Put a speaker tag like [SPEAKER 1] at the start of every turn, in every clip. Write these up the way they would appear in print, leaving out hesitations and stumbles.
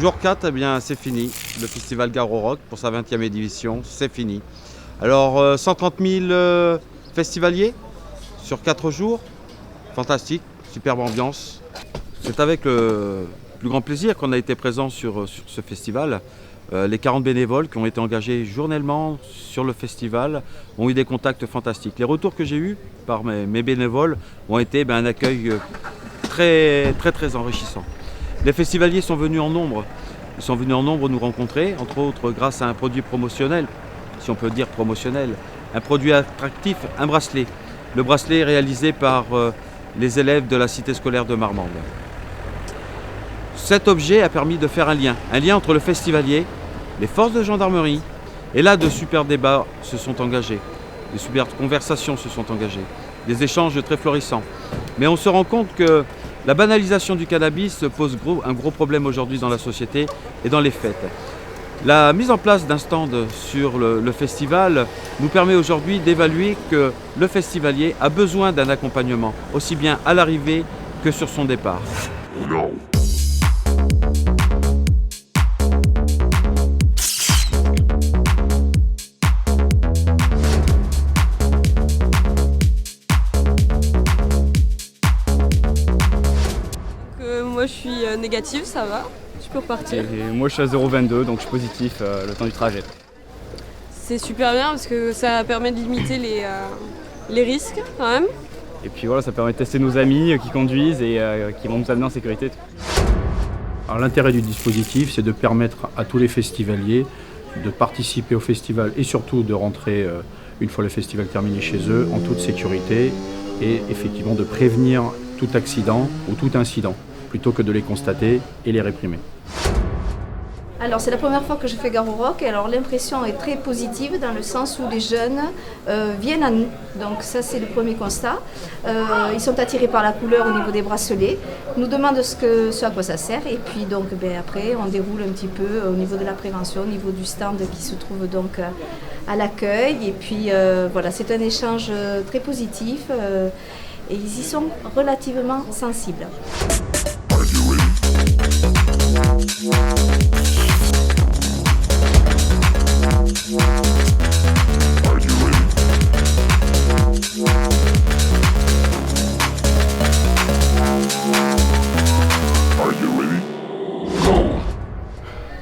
[SPEAKER 1] Jour 4, eh bien, c'est fini. Le festival Garo Rock pour sa 20e édition, c'est fini. Alors 130 000 festivaliers sur 4 jours. Fantastique, superbe ambiance. C'est avec le plus grand plaisir qu'on a été présent sur ce festival. Les 40 bénévoles qui ont été engagés journellement sur le festival ont eu des contacts fantastiques. Les retours que j'ai eus par mes bénévoles ont été un accueil très enrichissant. Les festivaliers sont venus en nombre. Ils sont venus en nombre nous rencontrer, entre autres grâce à un produit promotionnel, si on peut dire promotionnel, un produit attractif, un bracelet. Le bracelet est réalisé par les élèves de la cité scolaire de Marmande. Cet objet a permis de faire un lien entre le festivalier, les forces de gendarmerie, et là de super débats se sont engagés, de super conversations se sont engagées, des échanges très florissants. Mais on se rend compte que la banalisation du cannabis pose un gros problème aujourd'hui dans la société et dans les fêtes. La mise en place d'un stand sur le festival nous permet aujourd'hui d'évaluer que le festivalier a besoin d'un accompagnement, aussi bien à l'arrivée que sur son départ.
[SPEAKER 2] Moi je suis négative, ça va, je peux repartir.
[SPEAKER 3] Et moi je suis à 0,22 donc je suis positif le temps du trajet.
[SPEAKER 2] C'est super bien parce que ça permet de limiter les risques quand même.
[SPEAKER 3] Et puis voilà, ça permet de tester nos amis qui conduisent et qui vont nous amener en sécurité.
[SPEAKER 4] Alors l'intérêt du dispositif, c'est de permettre à tous les festivaliers de participer au festival et surtout de rentrer, une fois le festival terminé chez eux, en toute sécurité et effectivement de prévenir tout accident ou tout incident, plutôt que de les constater et les réprimer.
[SPEAKER 5] Alors c'est la première fois que je fais Garo Rock et alors l'impression est très positive dans le sens où les jeunes viennent à nous. Donc ça c'est le premier constat. Ils sont attirés par la couleur au niveau des bracelets, nous demandent ce à quoi ça sert et puis donc après on déroule un petit peu au niveau de la prévention, au niveau du stand qui se trouve donc à l'accueil et puis voilà, c'est un échange très positif et ils y sont relativement sensibles.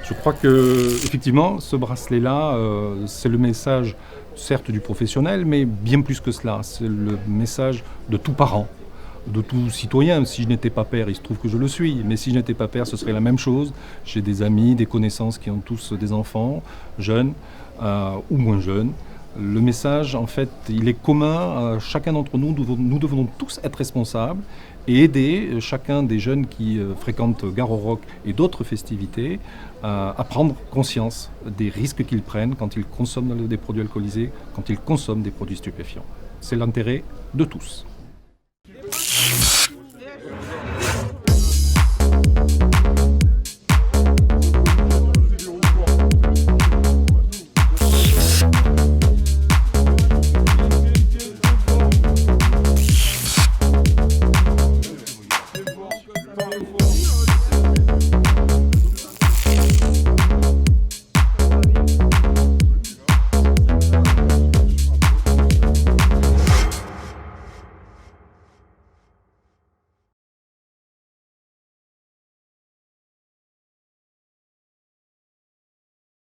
[SPEAKER 6] Je crois que effectivement, ce bracelet-là, c'est le message, certes du professionnel, mais bien plus que cela. C'est le message de tout parent, de tout citoyen. Si je n'étais pas père, il se trouve que je le suis, mais si je n'étais pas père, ce serait la même chose. J'ai des amis, des connaissances qui ont tous des enfants, jeunes ou moins jeunes. Le message, en fait, il est commun à chacun d'entre nous. Nous devons tous être responsables et aider chacun des jeunes qui fréquentent Garo Rock et d'autres festivités à prendre conscience des risques qu'ils prennent quand ils consomment des produits alcoolisés, quand ils consomment des produits stupéfiants. C'est l'intérêt de tous.